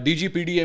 DGPDA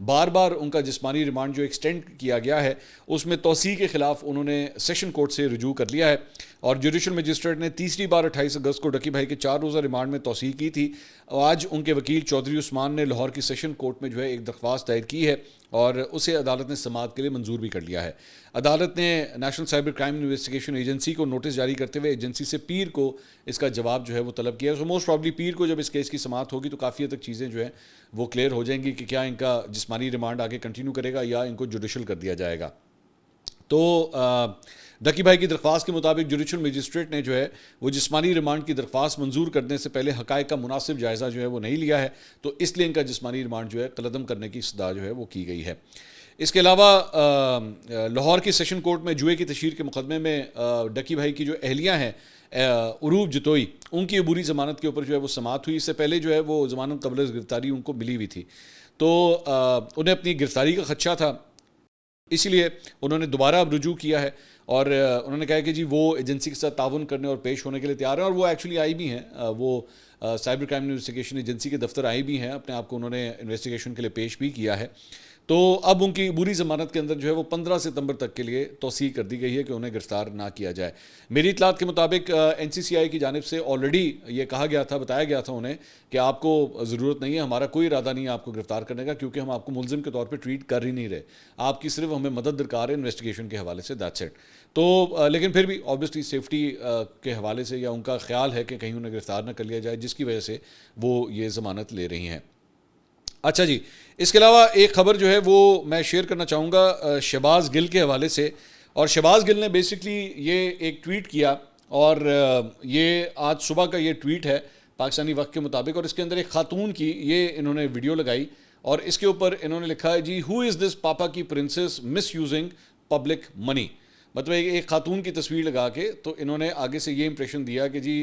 بار بار ان کا جسمانی remand جو ایکسٹینڈ کیا گیا ہے اس میں توسیع کے خلاف انہوں نے سیشن کورٹ سے رجوع کر لیا ہے، اور جوڈیشل مجسٹریٹ نے تیسری بار 28 اگست کو ڈکی بھائی کے 4 روزہ ریمانڈ میں توسیع کی تھی۔ آج ان کے وکیل چودھری عثمان نے لاہور کی سیشن کورٹ میں جو ہے ایک درخواست دائر کی ہے اور اسے عدالت نے سماعت کے لیے منظور بھی کر لیا ہے۔ عدالت نے national cyber crime investigation agency کو نوٹس جاری کرتے ہوئے ایجنسی سے پیر کو اس کا جواب جو ہے وہ طلب کیا ہے۔ سو موسٹ پرابلی پیر کو جب اس کیس کی سماعت ہوگی تو کافی حد تک چیزیں جو ہیں وہ کلیئر ہو جائیں گی کہ کیا ان کا جسمانی ریمانڈ آگے کنٹینیو کرے گا یا ان کو جوڈیشل کر دیا جائے گا۔ تو ڈکی بھائی کی درخواست کے مطابق جوڈیشل مجسٹریٹ نے جو ہے وہ جسمانی ریمانڈ کی درخواست منظور کرنے سے پہلے حقائق کا مناسب جائزہ جو ہے وہ نہیں لیا ہے، تو اس لیے ان کا جسمانی ریمانڈ جو ہے قلعدم کرنے کی استدعا جو ہے وہ کی گئی ہے۔ اس کے علاوہ لاہور کی سیشن کورٹ میں جوئے کی تشہیر کے مقدمے میں ڈکی بھائی کی جو اہلیہ ہیں عروب جتوئی، ان کی عبوری ضمانت کے اوپر جو ہے وہ سماعت ہوئی۔ اس سے پہلے جو ہے وہ ضمانت قبل از گرفتاری ان کو ملی ہوئی تھی، تو انہیں اپنی گرفتاری کا خدشہ تھا، اسی لیے انہوں نے دوبارہ اب رجوع کیا ہے اور انہوں نے کہا کہ جی وہ ایجنسی کے ساتھ تعاون کرنے اور پیش ہونے کے لیے تیار ہیں، اور وہ ایکچولی آئی بھی ہیں، وہ سائبر کرائم انویسٹیگیشن ایجنسی کے دفتر آئی بھی ہیں، اپنے آپ کو انہوں نے انویسٹیگیشن کے لیے پیش بھی کیا ہے۔ تو اب ان کی عبوری ضمانت کے اندر جو ہے وہ 15 ستمبر تک کے لیے توسیع کر دی گئی ہے کہ انہیں گرفتار نہ کیا جائے۔ میری اطلاعات کے مطابق این سی سی آئی کی جانب سے آلریڈی یہ کہا گیا تھا، بتایا گیا تھا انہیں کہ آپ کو ضرورت نہیں ہے، ہمارا کوئی ارادہ نہیں ہے آپ کو گرفتار کرنے کا، کیونکہ ہم آپ کو ملزم کے طور پہ ٹریٹ کر ہی نہیں رہے، آپ کی صرف ہمیں مدد درکار ہے انویسٹیگیشن کے حوالے سے، دیٹس اٹ۔ تو لیکن پھر بھی آبویسلی سیفٹی کے حوالے سے یا ان کا خیال ہے کہ کہیں انہیں گرفتار نہ کر لیا جائے، جس کی وجہ سے وہ یہ ضمانت لے رہی ہیں۔ اچھا جی، اس کے علاوہ ایک خبر جو ہے وہ میں شیئر کرنا چاہوں گا شہباز گل کے حوالے سے، اور شہباز گل نے بیسکلی یہ ایک ٹویٹ کیا، اور یہ آج صبح کا یہ ٹویٹ ہے پاکستانی وقت کے مطابق، اور اس کے اندر ایک خاتون کی یہ انہوں نے ویڈیو لگائی اور اس کے اوپر انہوں نے لکھا ہے جی ہو از دس پاپا کی پرنسس مس یوزنگ پبلک منی، مطلب ایک خاتون کی تصویر لگا کے تو انہوں نے آگے سے یہ امپریشن دیا کہ جی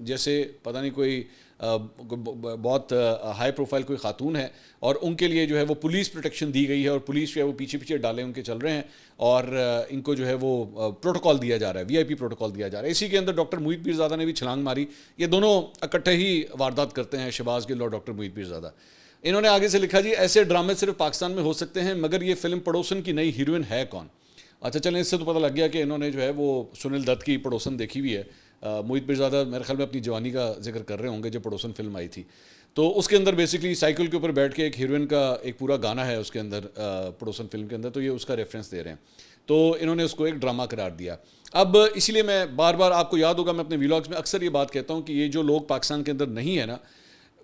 جیسے پتہ نہیں کوئی بہت ہائی پروفائل کوئی خاتون ہے اور ان کے لیے جو ہے وہ پولیس پروٹیکشن دی گئی ہے، اور پولیس جو ہے وہ پیچھے پیچھے ڈالے ان کے چل رہے ہیں، اور ان کو جو ہے وہ پروٹوکال دیا جا رہا ہے، وی آئی پی پروٹوکال دیا جا رہا ہے۔ اسی کے اندر ڈاکٹر محیط پیرزادہ نے بھی چھلانگ ماری، یہ دونوں اکٹھے ہی واردات کرتے ہیں، شہباز گل اور ڈاکٹر محیط پیرزادہ۔ انہوں نے آگے سے لکھا جی ایسے ڈرامے صرف پاکستان میں ہو سکتے ہیں، مگر یہ فلم پڑوسن کی نئی ہیروئن ہے کون؟ اچھا چلیں، اس سے تو پتہ لگ گیا کہ انہوں نے جو ہے وہ سنیل دت کی پڑوسن دیکھی ہوئی ہے۔ محیط پیرزادہ میرے خیال میں اپنی جوانی کا ذکر کر رہے ہوں گے جب پڑوسن فلم آئی تھی، تو اس کے اندر بیسکلی سائیکل کے اوپر بیٹھ کے ایک ہیروئن کا ایک پورا گانا ہے اس کے اندر پڑوسن فلم کے اندر، تو یہ اس کا ریفرنس دے رہے ہیں، تو انہوں نے اس کو ایک ڈرامہ قرار دیا۔ اب اسی لیے میں بار بار آپ کو یاد ہوگا میں اپنے ویلاگز میں اکثر یہ بات کہتا ہوں کہ یہ جو لوگ پاکستان کے اندر نہیں ہے نا،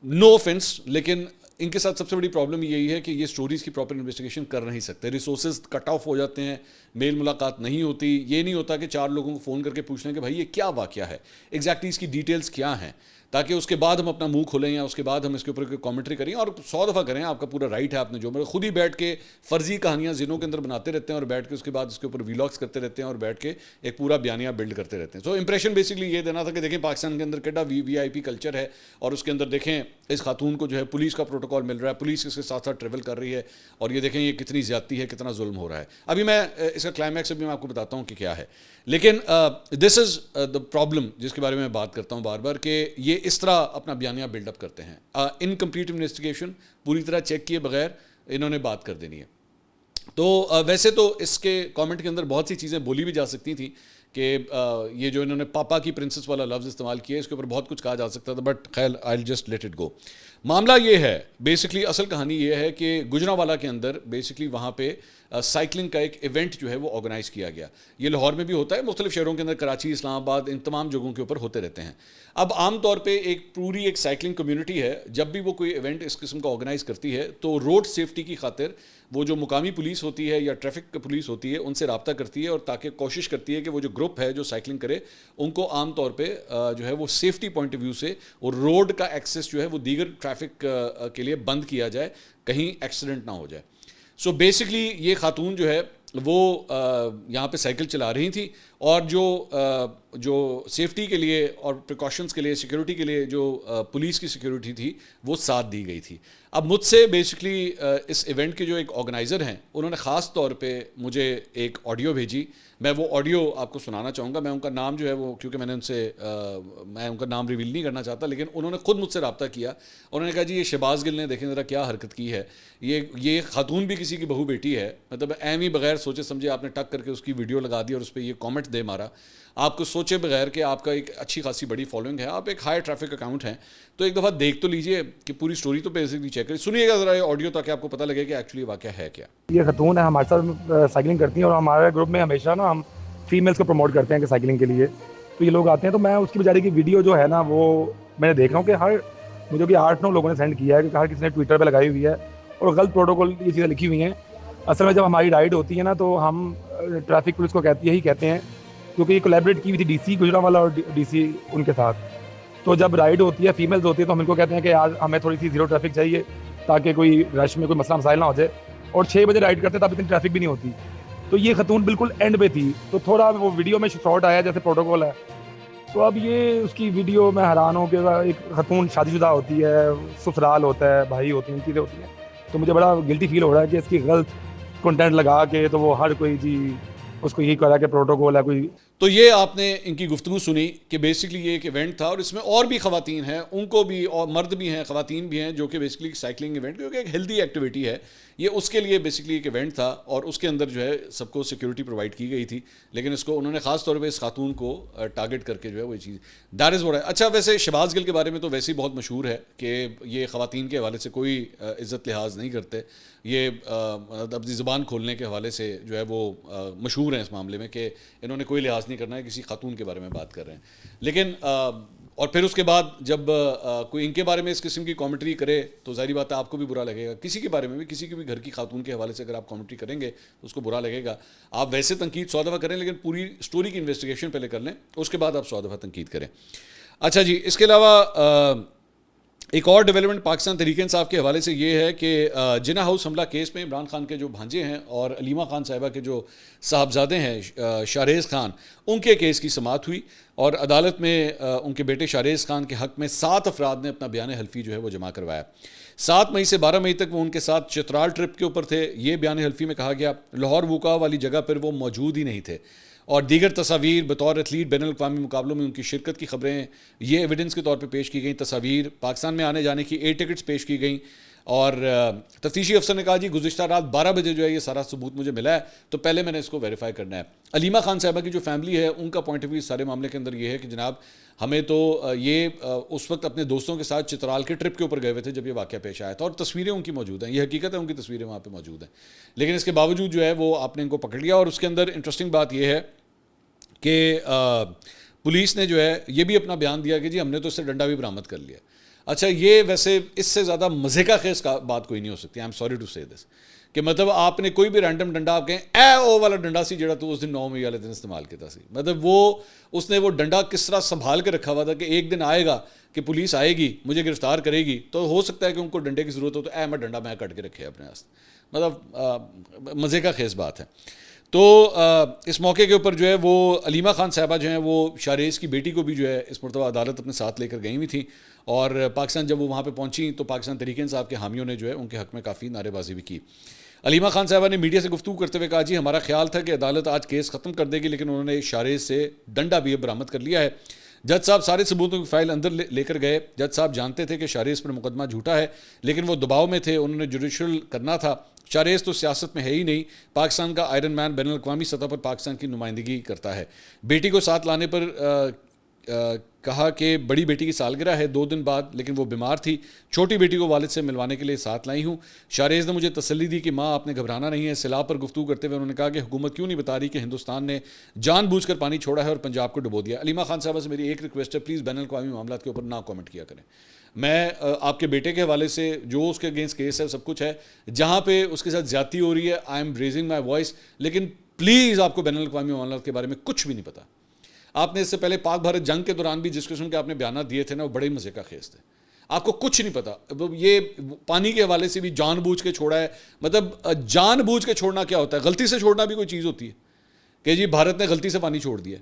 نو آفینس، لیکن ان کے ساتھ سب سے بڑی پرابلم یہی ہے کہ یہ سٹوریز کی پراپر انویسٹیگیشن کر نہیں سکتے، ریسورسز کٹ آف ہو جاتے ہیں، میل ملاقات نہیں ہوتی، یہ نہیں ہوتا کہ 4 لوگوں کو فون کر کے پوچھ لیں کہ بھائی یہ کیا واقعہ ہے، ایگزیکٹلی اس کی ڈیٹیلز کیا ہیں، تاکہ اس کے بعد ہم اپنا منہ کھولیں یا اس کے بعد ہم اس کے اوپر کوئی کامنٹری کریں، اور 100 دفعہ کریں، آپ کا پورا رائٹ ہے، آپ نے جو خود ہی بیٹھ کے فرضی کہانیاں ذہنوں کے اندر بناتے رہتے ہیں اور بیٹھ کے اس کے بعد اس کے اوپر ویلاگس کرتے رہتے ہیں اور بیٹھ کے ایک پورا بیانیہ بلڈ کرتے رہتے ہیں۔ سو امپریشن بیسکلی یہ دینا تھا کہ دیکھیں پاکستان کے اندر کیڈا وی آئی پی کلچر ہے، اور اس کے اندر دیکھیں اس خاتون کو جو ہے پولیس کا پروٹوکال مل رہا ہے، پولیس اس کے ساتھ ساتھ ٹریول کر رہی ہے، اور یہ دیکھیں یہ کتنی زیادتی ہے، کتنا ظلم ہو رہا ہے۔ ابھی میں اس کا کلائمیکس ابھی میں آپ کو بتاتا ہوں کہ کیا ہے، لیکن دس از دا پرابلم جس کے بارے میں بات کرتا ہوں بار بار، کہ یہ اس طرح اپنا بیانیہ بلڈ اپ کرتے ہیں، انکمپلیٹ انویسٹیگیشن، پوری طرح چیک کیے بغیر انہوں نے بات کر دینی ہے۔ تو ویسے تو اس کے کامنٹ کے اندر بہت سی چیزیں بولی بھی جا سکتی تھیں کہ یہ جو انہوں نے پاپا کی پرنسس والا لفظ استعمال کیا، اس کے اوپر بہت کچھ کہا جا سکتا تھا، بٹ خیر I will just let it go. معاملہ یہ ہے بیسکلی، اصل کہانی یہ ہے کہ گجرانوالہ کے اندر بیسکلی وہاں پہ سائیکلنگ کا ایک ایونٹ جو ہے وہ آرگنائز کیا گیا، یہ لاہور میں بھی ہوتا ہے، مختلف شہروں کے اندر، کراچی، اسلام آباد، ان تمام جگہوں کے اوپر ہوتے رہتے ہیں۔ اب عام طور پہ ایک پوری ایک سائیکلنگ کمیونٹی ہے، جب بھی وہ کوئی ایونٹ اس قسم کا آرگنائز کرتی ہے تو روڈ سیفٹی کی خاطر وہ جو مقامی پولیس ہوتی ہے یا ٹریفک پولیس ہوتی ہے ان سے رابطہ کرتی ہے، اور تاکہ کوشش کرتی ہے کہ وہ جو گروپ ہے جو سائیکلنگ کرے ان کو عام طور پہ جو ہے وہ سیفٹی پوائنٹ آف ویو سے اور روڈ کا ایکسیس جو ہے وہ دیگر ٹریفک کے لیے بند کیا جائے، کہیں ایکسیڈنٹ نہ ہو جائے۔ سو بیسکلی یہ خاتون جو ہے وہ یہاں پہ سائیکل چلا رہی تھی، اور جو جو سیفٹی کے لیے اور پریکاشنز کے لیے سیکیورٹی کے لیے جو پولیس کی سیکیورٹی تھی وہ ساتھ دی گئی تھی. اب مجھ سے بیسکلی اس ایونٹ کے جو ایک آرگنائزر ہیں انہوں نے خاص طور پہ مجھے ایک آڈیو بھیجی. میں وہ آڈیو آپ کو سنانا چاہوں گا. میں ان کا نام جو ہے وہ کیونکہ میں نے ان سے میں ان کا نام ریویل نہیں کرنا چاہتا, لیکن انہوں نے خود مجھ سے رابطہ کیا. انہوں نے کہا جی یہ شہباز گل نے دیکھیں ذرا کیا حرکت کی ہے, یہ خاتون بھی کسی کی بہو بیٹی ہے, مطلب ایم ہی بغیر سوچے سمجھے آپ نے ٹک کر کے اس کی ویڈیو لگا دی اور اس پہ یہ کامنٹ دے مارا. آپ کو سوچے بغیر کہ آپ کا ایک اچھی خاصی بڑی فالوئنگ ہے, آپ ایک ہائی ٹریفک اکاؤنٹ ہیں, تو ایک دفعہ دیکھ تو لیجئے کہ پوری سٹوری تو بیسکلی چیک کریے. سنیے گا ذرا یہ آڈیو تاکہ آپ کو پتہ لگے کہ ایکچولی واقعہ ہے کیا. یہ خاتون ہے ہمارے ساتھ سائیکلنگ کرتی ہیں اور ہمارے گروپ میں ہمیشہ نا ہم فیمیلس کو پروموٹ کرتے ہیں کہ سائیکلنگ کے لیے, تو یہ لوگ آتے ہیں. تو میں اس کی بیچاری کی ویڈیو جو ہے نا وہ میں نے دیکھ رہا ہوں کہ مجھے بھی 8-9 لوگوں نے سینڈ کیا ہے کہ ہر کسی نے ٹویٹر پہ لگائی ہوئی ہے اور غلط پروٹوکول یہ چیزیں لکھی ہوئی ہیں. اصل میں جب ہماری رائڈ ہوتی ہے نا تو ہم ٹریفک پولیس کو یہی کہتے ہیں, کیونکہ یہ کولیبریٹ کی ہوئی تھی ڈی سی گجرانوالہ اور ڈی سی ان کے ساتھ. تو جب رائڈ ہوتی ہے فیمیلز ہوتی ہے تو ہم ان کو کہتے ہیں کہ آج ہمیں تھوڑی سی زیرو ٹریفک چاہیے تاکہ کوئی رش میں کوئی مسئلہ مسائل نہ ہو جائے, اور 6 بجے رائڈ کرتے تب اتنی ٹریفک بھی نہیں ہوتی. تو یہ خاتون بالکل اینڈ پہ تھی, تو تھوڑا وہ ویڈیو میں شارٹ آیا جیسے پروٹوکول ہے. تو اب یہ اس کی ویڈیو میں حیران ہوں کہ ایک خاتون شادی شدہ ہوتی ہے, سسرال ہوتا ہے, بھائی ہوتے ہیں, چیزیں ہوتی ہیں, تو مجھے بڑا گلٹی فیل ہو رہا ہے کہ اس کی غلط کنٹینٹ لگا کے تو وہ ہر کوئی جی اس کو یہی کرا کہ پروٹوکول ہے کوئی. تو یہ آپ نے ان کی گفتگو سنی کہ بیسکلی یہ ایک ایونٹ تھا اور اس میں اور بھی خواتین ہیں, ان کو بھی, اور مرد بھی ہیں, خواتین بھی ہیں, جو کہ بیسکلی سائیکلنگ ایونٹ کیونکہ ایک ہیلدی ایکٹیویٹی ہے یہ, اس کے لیے بیسکلی ایک ایونٹ تھا اور اس کے اندر جو ہے سب کو سیکیورٹی پرووائڈ کی گئی تھی. لیکن اس کو انہوں نے خاص طور پہ اس خاتون کو ٹارگٹ کر کے جو ہے وہ چیز دیٹ از واٹ ہے. اچھا ویسے شہباز گل کے بارے میں تو ویسے ہی بہت مشہور ہے کہ یہ خواتین کے حوالے سے کوئی عزت لحاظ نہیں کرتے. یہ اپنی زبان کھولنے کے حوالے سے جو ہے وہ مشہور ہیں اس معاملے میں کہ انہوں نے کوئی لحاظ نہیں کرنا ہے, کسی خاتون کے بارے میں بات کر رہے ہیں. لیکن اور پھر اس کے بعد جب کوئی ان کے بارے میں اس قسم کی کامنٹری کرے تو ظاہری بات ہے آپ کو بھی برا لگے گا. کسی کے بارے میں بھی, کسی کے بھی گھر کی خاتون کے حوالے سے اگر آپ کامنٹری کریں گے تو اس کو برا لگے گا. آپ ویسے تنقید 100 دفعہ کریں لیکن پوری سٹوری کی انویسٹیگیشن پہلے کر لیں, اس کے بعد آپ 100 دفعہ تنقید کریں. اچھا جی, اس کے علاوہ ایک اور ڈیولپمنٹ پاکستان تحریک انصاف کے حوالے سے یہ ہے کہ جناح ہاؤس حملہ کیس میں عمران خان کے جو بھانجے ہیں اور علیمہ خان صاحبہ کے جو صاحبزادے ہیں شاہریز خان, ان کے کیس کی سماعت ہوئی اور عدالت میں ان کے بیٹے شاہریز خان کے حق میں 7 افراد نے اپنا بیان حلفی جو ہے وہ جمع کروایا. 7 مئی سے 12 مئی تک وہ ان کے ساتھ چترال ٹرپ کے اوپر تھے. یہ بیان حلفی میں کہا گیا لاہور وقوع والی جگہ پر وہ موجود ہی نہیں تھے, اور دیگر تصاویر بطور ایتھلیٹ بین الاقوامی مقابلوں میں ان کی شرکت کی خبریں یہ ایویڈنس کے طور پہ پیش کی گئیں. تصاویر پاکستان میں آنے جانے کی 8 ٹکٹس پیش کی گئیں, اور تفتیشی افسر نے کہا جی گزشتہ رات 12 بجے جو ہے یہ سارا ثبوت مجھے ملا ہے تو پہلے میں نے اس کو ویریفائی کرنا ہے. علیمہ خان صاحبہ کی جو فیملی ہے ان کا پوائنٹ آف ویو سارے معاملے کے اندر یہ ہے کہ جناب ہمیں تو یہ اس وقت اپنے دوستوں کے ساتھ چترال کے ٹرپ کے اوپر گئے ہوئے تھے جب یہ واقعہ پیش آیا تھا, اور تصویریں ان کی موجود ہیں, یہ حقیقت ہے ان کی تصویریں وہاں پہ موجود ہیں. لیکن اس کے باوجود جو ہے وہ آپ نے ان کو پکڑ لیا, اور اس کے اندر انٹرسٹنگ بات یہ ہے کہ پولیس نے جو ہے یہ بھی اپنا بیان دیا کہ جی ہم نے تو اس سے ڈنڈا بھی برآمد کر لیا. اچھا یہ ویسے اس سے زیادہ مزے کا خیز بات کوئی نہیں ہو سکتی, آئی ایم سوری ٹو سے دس, کہ مطلب آپ نے کوئی بھی رینڈم ڈنڈا آپ کہیں اے او والا ڈنڈا سی جڑا تو اس دن 9 مئی والے دن استعمال کیا سی, مطلب وہ اس نے وہ ڈنڈا کس طرح سنبھال کے رکھا ہوا تھا کہ ایک دن آئے گا کہ پولیس آئے گی مجھے گرفتار کرے گی تو ہو سکتا ہے کہ ان کو ڈنڈے کی ضرورت ہو تو میں ڈنڈا میں کٹ کے رکھے اپنے پاس, مطلب مزے کا خیز بات ہے. تو اس موقع کے اوپر جو ہے وہ علیمہ خان صاحبہ جو ہیں وہ شاہریز کی بیٹی کو بھی جو ہے اس مرتبہ عدالت اپنے ساتھ لے کر گئی ہوئی تھیں, اور پاکستان جب وہ وہاں پہ پہنچیں تو پاکستان تحریک انصاف کے حامیوں نے جو ہے ان کے حق میں کافی نعرے بازی بھی کی. علیمہ خان صاحبہ نے میڈیا سے گفتگو کرتے ہوئے کہا جی ہمارا خیال تھا کہ عدالت آج کیس ختم کر دے گی, لیکن انہوں نے شاہریز سے ڈنڈا بھی برآمد کر لیا ہے. جج صاحب سارے ثبوتوں کی فائل اندر لے کر گئے. جج صاحب جانتے تھے کہ شاہریز پر مقدمہ جھوٹا ہے, لیکن وہ دباؤ میں تھے, انہوں نے جوڈیشل کرنا تھا. شاہریز تو سیاست میں ہے ہی نہیں, پاکستان کا آئرن مین بین الاقوامی سطح پر پاکستان کی نمائندگی کرتا ہے. بیٹی کو ساتھ لانے پر کہا کہ بڑی بیٹی کی سالگرہ ہے 2 دن بعد, لیکن وہ بیمار تھی. چھوٹی بیٹی کو والد سے ملوانے کے لیے ساتھ لائی ہوں. شاہریز نے مجھے تسلی دی کہ ماں آپ نے گھبرانا نہیں ہے. سیلاب پر گفتگو کرتے ہوئے انہوں نے کہا کہ حکومت کیوں نہیں بتا رہی کہ ہندوستان نے جان بوجھ کر پانی چھوڑا ہے اور پنجاب کو ڈبو دیا. علیمہ خان صاحبہ سے میری ایک ریکویسٹ ہے, پلیز بین الاقوامی معاملات کے اوپر نہ کامنٹ کیا کریں. میں آپ کے بیٹے کے حوالے سے جو اس کے اگینسٹ کیس ہے سب کچھ ہے, جہاں پہ اس کے ساتھ زیادتی ہو رہی ہے I am raising my voice, لیکن پلیز آپ کو بین الاقوامی معاملات کے بارے میں کچھ بھی نہیں پتا. آپ نے اس سے پہلے پاک بھارت جنگ کے دوران بھی جس قسم کے آپ نے بیانات دیے تھے نا وہ بڑے مزے کا خیز تھے. آپ کو کچھ نہیں پتا. یہ پانی کے حوالے سے بھی جان بوجھ کے چھوڑا ہے, مطلب جان بوجھ کے چھوڑنا کیا ہوتا ہے, غلطی سے چھوڑنا بھی کوئی چیز ہوتی ہے کہ جی بھارت نے غلطی سے پانی چھوڑ دیا,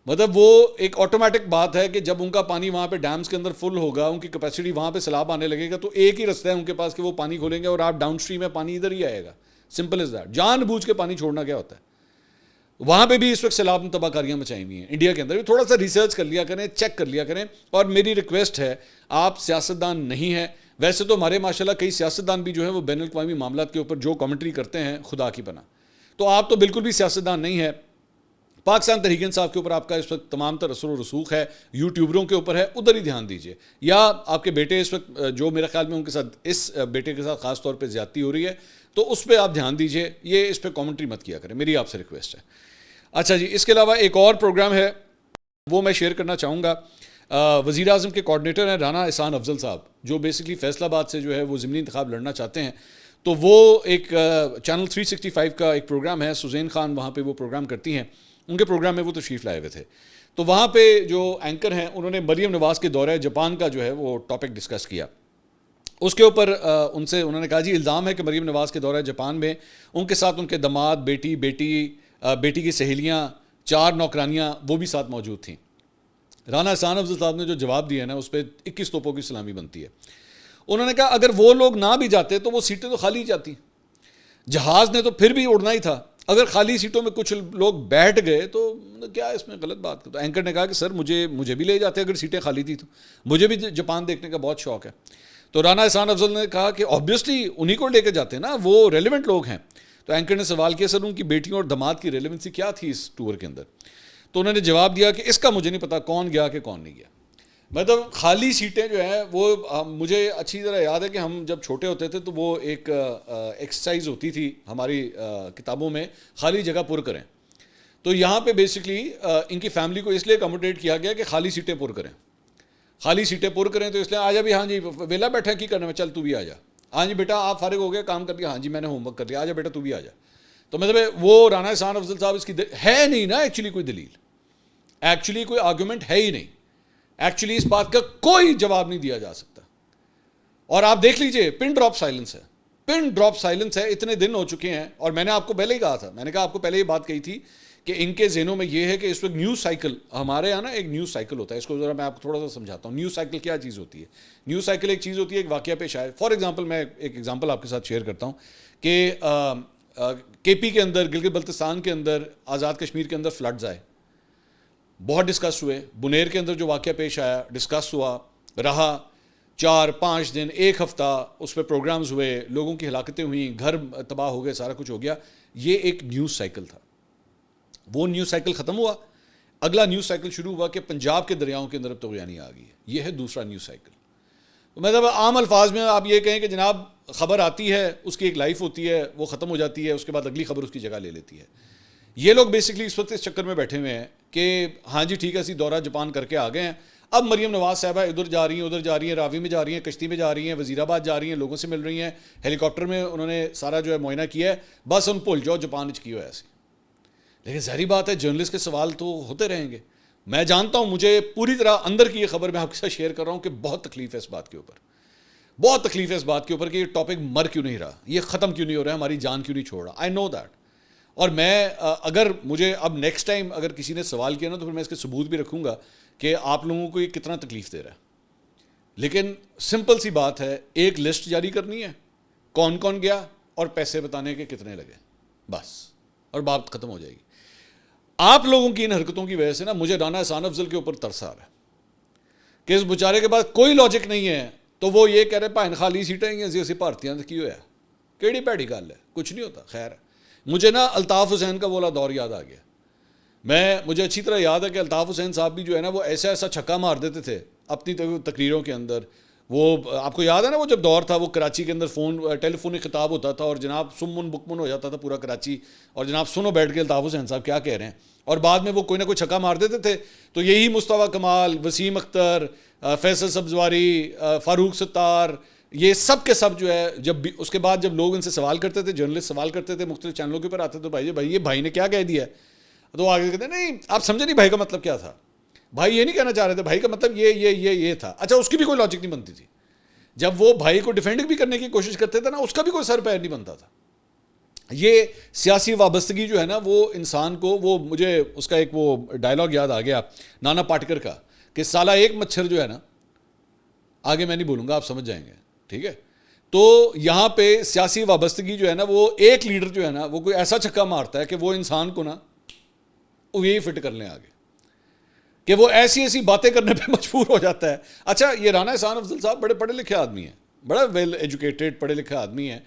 مطلب وہ ایک آٹومیٹک بات ہے کہ جب ان کا پانی وہاں پہ ڈیمز کے اندر فل ہوگا، ان کی کیپیسٹی وہاں پہ سیلاب آنے لگے گا، تو ایک ہی رستہ ہے ان کے پاس کہ وہ پانی کھولیں گے اور آپ ڈاؤن اسٹریم میں پانی ادھر ہی آئے گا. Simple is that. جان بوجھ کے پانی چھوڑنا کیا ہوتا ہے؟ وہاں پہ بھی اس وقت سیلاب میں تباہ کاریاں مچائی ہوئی ہیں. انڈیا کے اندر بھی تھوڑا سا ریسرچ کر لیا کریں، چیک کر لیا کریں. اور میری ریکویسٹ ہے، آپ سیاستدان نہیں ہیں، ویسے تو ہمارے ماشاءاللہ کئی سیاستدان بھی جو ہیں وہ بین الاقوامی معاملات کے اوپر جو کامنٹری کرتے ہیں خدا کی پناہ، تو آپ تو بالکل بھی سیاستدان نہیں ہے. پاکستان تحریک انصاف کے اوپر آپ کا اس وقت تمام تر اثر و رسوخ ہے، یوٹیوبروں کے اوپر ہے، ادھر ہی دھیان دیجیے. یا آپ کے بیٹے اس وقت جو میرے خیال میں ان کے ساتھ، اس بیٹے کے ساتھ خاص طور پہ زیادتی ہو رہی ہے، تو اس پہ آپ دھیان دیجیے. یہ اس پہ کامنٹری مت کیا کریں، میری آپ سے ریکویسٹ ہے. اچھا جی، اس کے علاوہ ایک اور پروگرام ہے وہ میں شیئر کرنا چاہوں گا. وزیر اعظم کے کوآرڈینیٹر ہیں رانا احسان افضل صاحب، جو بیسکلی فیصل آباد سے جو ہے وہ ضمنی انتخاب لڑنا چاہتے ہیں. تو وہ ایک چینل 365 کا ایک پروگرام ہے، سزین خان وہاں پہ وہ پروگرام کرتی ہیں، ان کے پروگرام میں وہ تشریف لائے ہوئے تھے. تو وہاں پہ جو اینکر ہیں انہوں نے مریم نواز کے دورہ جاپان کا جو ہے وہ ٹاپک ڈسکس کیا. اس کے اوپر ان سے انہوں نے کہا جی الزام ہے کہ مریم نواز کے دورہ جاپان میں ان کے ساتھ ان کے داماد، بیٹی کی سہیلیاں، 4 نوکرانیاں وہ بھی ساتھ موجود تھیں. رانا احسان افضل صاحب نے جو جواب دیا نا اس پہ 21 توپوں کی سلامی بنتی ہے. انہوں نے کہا اگر وہ لوگ نہ بھی جاتے تو وہ سیٹیں تو خالی جاتی، جہاز نے تو پھر بھی اڑنا ہی تھا. اگر خالی سیٹوں میں کچھ لوگ بیٹھ گئے تو کیا اس میں غلط بات؟ تو اینکر نے کہا کہ سر مجھے بھی لے جاتے اگر سیٹیں خالی تھی، تو مجھے بھی جاپان دیکھنے کا بہت شوق ہے. تو رانا احسان افضل نے کہا کہ آبویسلی انہی کو لے کے جاتے نا، وہ ریلیونٹ لوگ ہیں. تو اینکر نے سوال کیا سر ان کی بیٹیوں اور داماد کی ریلیونسی کیا تھی اس ٹور کے اندر؟ تو انہوں نے جواب دیا کہ اس کا مجھے نہیں پتا کون گیا کہ کون نہیں گیا. مطلب خالی سیٹیں جو ہیں وہ مجھے اچھی طرح یاد ہے کہ ہم جب چھوٹے ہوتے تھے تو وہ ایک ایکسرسائز ہوتی تھی ہماری کتابوں میں، خالی جگہ پر کریں. تو یہاں پہ بیسکلی ان کی فیملی کو اس لیے اکاموڈیٹ کیا گیا کہ خالی سیٹیں پر کریں، خالی سیٹیں پر کریں. تو اس لیے آجا بھی، ہاں جی ویلا بیٹھا کی کرنا ہے، چل تو بھی آ جا. ہاں جی بیٹا آپ فارغ ہو گیا کام کر لیا، ہاں جی میں نے ہوم ورک کر لیا، آجا بیٹا تو بھی آ جا. تو مطلب وہ رانا احسان افضل صاحب اس کی ہے نہیں نا ایکچولی کوئی دلیل، ایکچولی کوئی آرگومنٹ ہے ہی نہیں، ایکچولی اس بات کا کوئی جواب نہیں دیا جا سکتا. اور آپ دیکھ لیجئے پن ڈراپ سائلنس ہے، پن ڈراپ سائلنس ہے. اتنے دن ہو چکے ہیں اور میں نے آپ کو پہلے ہی کہا تھا، میں نے کہا آپ کو پہلے ہی بات کہی تھی کہ ان کے ذہنوں میں یہ ہے کہ اس وقت نیوز سائیکل، ہمارے یہاں نا ایک نیوز سائیکل ہوتا ہے، اس کو ذرا میں آپ کو تھوڑا سا سمجھاتا ہوں. نیوز سائیکل کیا چیز ہوتی ہے؟ نیوز سائیکل ایک چیز ہوتی ہے، ایک واقعہ پیش آئے. فار ایگزامپل میں ایک ایگزامپل آپ کے ساتھ شیئر کرتا ہوں کہ کے پی کے اندر، گلگت بلتستان کے اندر، آزاد کشمیر کے اندر فلڈز آئے، بہت ڈسکس ہوئے. بنیر کے اندر جو واقعہ پیش آیا ڈسکس ہوا، رہا 4-5 دن، 1 ہفتہ اس پہ پروگرامز ہوئے، لوگوں کی ہلاکتیں ہوئیں، گھر تباہ ہو گئے، سارا کچھ ہو گیا. یہ ایک نیوز سائیکل تھا. وہ نیوز سائیکل ختم ہوا، اگلا نیوز سائیکل شروع ہوا کہ پنجاب کے دریاؤں کے اندر اب طغیانی آ گئی ہے. یہ ہے دوسرا نیوز سائیکل. مطلب عام الفاظ میں آپ یہ کہیں کہ جناب خبر آتی ہے، اس کی ایک لائف ہوتی ہے، وہ ختم ہو جاتی ہے، اس کے بعد اگلی خبر اس کی جگہ لے لیتی ہے. یہ لوگ بیسکلی اس وقت اس چکر میں بیٹھے ہوئے ہیں کہ ہاں جی ٹھیک ہے اسی دورہ جاپان کر کے آ گئے ہیں، اب مریم نواز صاحبہ ادھر جا رہی ہیں، ادھر جا رہی ہیں، راوی میں جا رہی ہیں، کشتی میں جا رہی ہیں، وزیر آباد جا رہی ہیں، لوگوں سے مل رہی ہیں، ہیلی کاپٹر میں انہوں نے سارا جو ہے معائنہ کیا ہے، بس ان بھول جاؤ جاپان کی ہوا ایسے. لیکن ظاہری بات ہے جرنلسٹ کے سوال تو ہوتے رہیں گے. میں جانتا ہوں، مجھے پوری طرح اندر کی یہ خبر میں آپ کے ساتھ شیئر کر رہا ہوں کہ بہت تکلیف ہے اس بات کے اوپر، بہت تکلیف ہے اس بات کے اوپر کہ یہ ٹاپک مر کیوں نہیں رہا، یہ ختم کیوں نہیں ہو رہا ہے، ہماری جان کیوں نہیں چھوڑ رہا. آئی نو دیٹ. اور میں اگر مجھے اب نیکسٹ ٹائم اگر کسی نے سوال کیا نا تو پھر میں اس کے ثبوت بھی رکھوں گا کہ آپ لوگوں کو یہ کتنا تکلیف دے رہا ہے. لیکن سمپل سی بات ہے، ایک لسٹ جاری کرنی ہے، کون کون گیا اور پیسے بتانے کے کتنے لگے، بس، اور بات ختم ہو جائے گی. آپ لوگوں کی ان حرکتوں کی وجہ سے نا مجھے رانا احسان افضل کے اوپر ترس آ رہا ہے کہ اس بیچارے کے پاس کوئی لاجک نہیں ہے. تو وہ یہ کہہ رہے بھائن خالی سیٹیں ہیں اسی بھارتیاں کی ہوا کیڑی پیڑی گل ہے، کچھ نہیں ہوتا. خیر مجھے نا الطاف حسین کا وہ دور یاد آ گیا. مجھے اچھی طرح یاد ہے کہ الطاف حسین صاحب بھی جو ہے نا وہ ایسا چھکا مار دیتے تھے اپنی تقریروں کے اندر. وہ آپ کو یاد ہے نا وہ جب دور تھا وہ کراچی کے اندر ٹیلی فونک خطاب ہوتا تھا اور جناب سمن بکمن ہو جاتا تھا پورا کراچی، اور جناب سنو بیٹھ کے الطاف حسین صاحب کیا کہہ رہے ہیں، اور بعد میں وہ کوئی نہ کوئی چھکا مار دیتے تھے. تو یہی مصطفیٰ کمال، وسیم اختر، فیصل سبزواری، فاروق ستار، یہ سب کے سب جو ہے جب بھی اس کے بعد جب لوگ ان سے سوال کرتے تھے، جرنلسٹ سوال کرتے تھے مختلف چینلوں کے اوپر آتے تو بھائی یہ بھائی نے کیا کہہ دیا ہے، تو وہ آگے کہتے ہیں نہیں آپ سمجھے نہیں بھائی کا مطلب کیا تھا، بھائی یہ نہیں کہنا چاہ رہے تھے، بھائی کا مطلب یہ تھا. اچھا اس کی بھی کوئی لاجک نہیں بنتی تھی. جب وہ بھائی کو ڈیفینڈ بھی کرنے کی کوشش کرتے تھے نا اس کا بھی کوئی سر پیر نہیں بنتا تھا. یہ سیاسی وابستگی جو ہے نا وہ انسان کو, وہ مجھے اس کا ایک وہ ڈائلاگ یاد آ گیا نانا پاٹکر کا کہ سالہ ایک مچھر جو ہے نا, آگے میں نہیں بولوں گا آپ سمجھ جائیں گے, ٹھیک ہے. تو یہاں پہ سیاسی وابستگی جو ہے نا, وہ ایک لیڈر جو ہے نا وہ کوئی ایسا چھکا مارتا ہے کہ وہ انسان کو نا وہ یہی فٹ کر لیں آگے, کہ وہ ایسی ایسی باتیں کرنے پہ مجبور ہو جاتا ہے. اچھا یہ رانا احسان افضل صاحب بڑے پڑھے لکھے آدمی ہیں, بڑا ویل ایجوکیٹڈ پڑھے لکھے آدمی ہیں,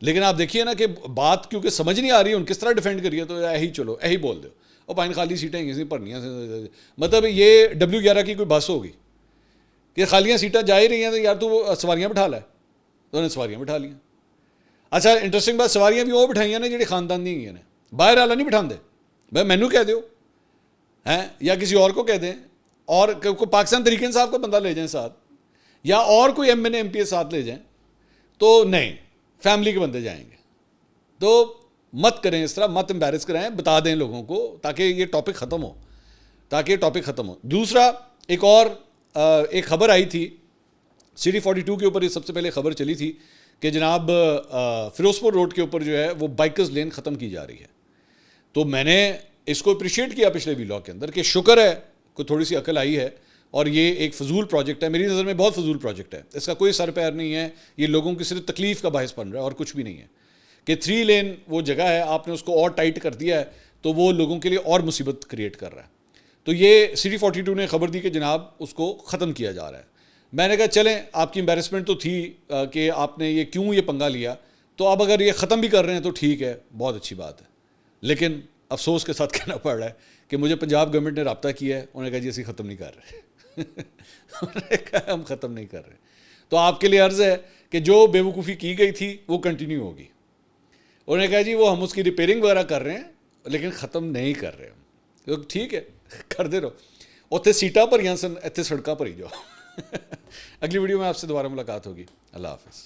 لیکن آپ دیکھیے نا کہ بات کیونکہ سمجھ نہیں آ رہی ان کس طرح ڈیفینڈ کریے, تو یہی چلو یہی بول دو, اور پائن خالی سیٹیں کسی پڑھنیاں, مطلب یہ W11 کی کوئی بس ہوگی کہ خالیاں سیٹیں جا ہی رہی ہیں تو یار تو سواریاں بٹھا لے, تو انہیں سواریاں بٹھا لیا. اچھا انٹرسٹنگ بات, سواریاں بھی وہ بٹھائیاں نے جڑی خاندان دی ہیں, باہر والا نہیں بٹھا دے بھائی, مینو کہہ دیو ہیں یا کسی اور کو کہہ دیں, اور پاکستان تحریک انصاف کا بندہ لے جائیں ساتھ, یا اور کوئی MP ساتھ لے جائیں, تو نہیں فیملی کے بندے جائیں گے. تو مت کریں اس طرح, مت امبیرس کریں, بتا دیں لوگوں کو تاکہ یہ ٹاپک ختم ہو. دوسرا ایک خبر آئی تھی City 42 کے اوپر, یہ سب سے پہلے خبر چلی تھی کہ جناب فیروز پور روڈ کے اوپر جو ہے وہ بائکرز لین ختم کی جا رہی ہے. تو میں نے اس کو اپریشیٹ کیا پچھلے ویلاگ کے اندر کہ شکر ہے کوئی تھوڑی سی عقل آئی ہے, اور یہ ایک فضول پروجیکٹ ہے, میری نظر میں بہت فضول پروجیکٹ ہے, اس کا کوئی سر پیر نہیں ہے, یہ لوگوں کی صرف تکلیف کا باعث بن رہا ہے اور کچھ بھی نہیں ہے. کہ 3 لین وہ جگہ ہے, آپ نے اس کو اور ٹائٹ کر دیا ہے تو وہ لوگوں کے لیے اور مصیبت کریٹ کر رہا ہے. تو یہ City 42 نے خبر دی کہ جناب اس کو ختم کیا جا رہا ہے. میں نے کہا چلیں آپ کی امبیرسمنٹ تو تھی کہ آپ نے یہ کیوں یہ پنگا لیا, تو اب اگر یہ ختم بھی کر رہے ہیں تو ٹھیک ہے, بہت اچھی بات ہے. لیکن افسوس کے ساتھ کہنا پڑ رہا ہے کہ مجھے پنجاب گورنمنٹ نے رابطہ کیا ہے, انہوں نے کہا جی اسی ختم نہیں کر رہے انہوں نے کہا ہم ختم نہیں کر رہے. تو آپ کے لیے عرض ہے کہ جو بے وقوفی کی گئی تھی وہ کنٹینیو ہوگی. انہوں نے کہا جی وہ ہم اس کی ریپیئرنگ وغیرہ کر رہے ہیں لیکن ختم نہیں کر رہے ہم. تو ٹھیک ہے کرتے رہو, اتنے سیٹاں پر یا اتنے سڑکاں پر ہی جاؤ. اگلی ویڈیو میں آپ سے دوبارہ ملاقات ہوگی. اللہ حافظ.